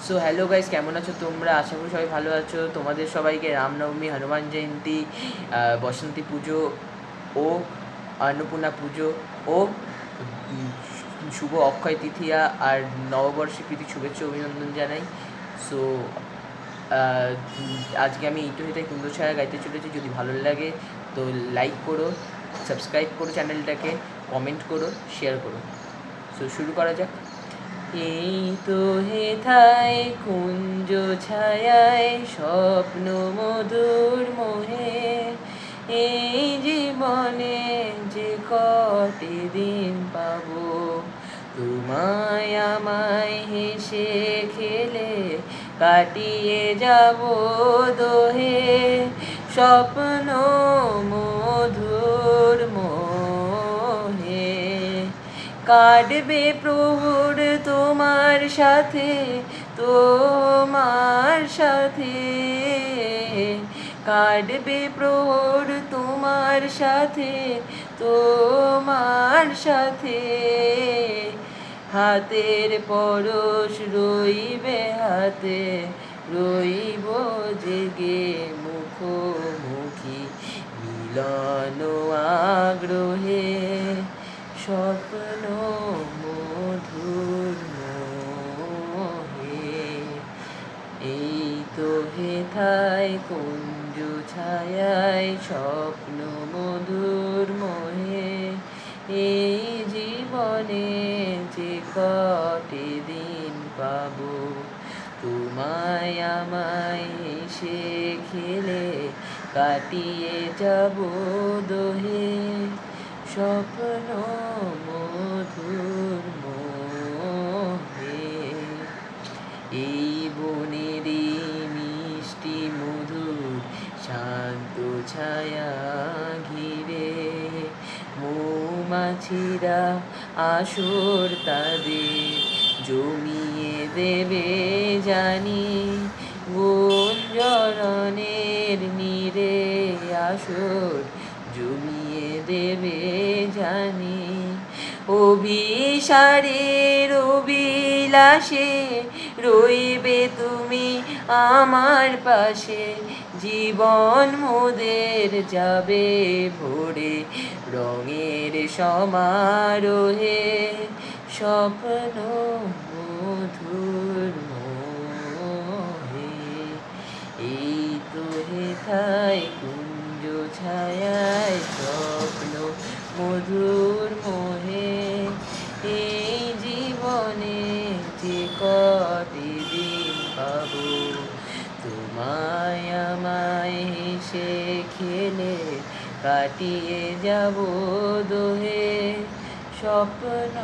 So hello guys, কেমন আছো তোমরা? আশা করি সবাই ভালো আছো। তোমাদের সবাইকে রামনবমী, হনুমান জয়ন্তী, বসন্তী পুজো ও অন্নপূর্ণা পুজো ও উম, শুভ অক্ষয় তৃতীয়া আর নববর্ষের প্রীতি শুভেচ্ছা অভিনন্দন জানাই। সো আজকে আমি ইটো হেটাই কুন্দর ছায়া গাইতে চলেছি। যদি ভালো লাগে তো লাইক করো, সাবস্ক্রাইব করো চ্যানেলটাকে, কমেন্ট করো, শেয়ার করো। সো শুরু করা যাক। এই তো হেথায় কুঞ্জ ছায়ায় স্বপ্ন মধুর মোহে, এই জীবনে যে কটি দিন পাবো, তোমায় আমায় হেসে খেলে কাটিয়ে যাব দোহে, স্বপ্ন মধুর মোহে। কাটবে প্রভুর তোমার সাথে, তোমার সাথে কাটবে প্রভুর তোমার সাথে, তোমার সাথে। হাতের পরশ রইবে হাতে, রইব জেগে মুখোমুখি মিলন আগ্রহে, স্বপ্ন মধুর মোহে। এই তো হেথায় কুঞ্জ ছায়ায় স্বপ্ন মধুর মোহে, এই জীবনে যে কটি দিন পাবো, তোমায় আমায় হেসে খেলে কাটিয়ে যাব দোহে, স্বপ্ন মধুর মোহে। এই বনেরই মিষ্টি মধুর শান্ত ছায়া ঘিরে, মৌমাছিরা আসর তাদের জমিয়ে দেবে জানি, গুঞ্জরণের নীরে আসর জমিয়ে দেবে জানি। অভিসারের অভিলাষে রইবে তুমি আমার পাশে, জীবন মোদের যাবে ভরে রঙের সমারোহে, স্বপ্ন মধুর মোহে। এই তো হেথায় কুঞ্জ ছায়ায় স্বপ্ন মধুর মোহে, এই জীবনে যে কটি দিন পাবো, তোমায় আমায় হেসে খেলে কাটিয়ে যাব দোহে, স্বপ্ন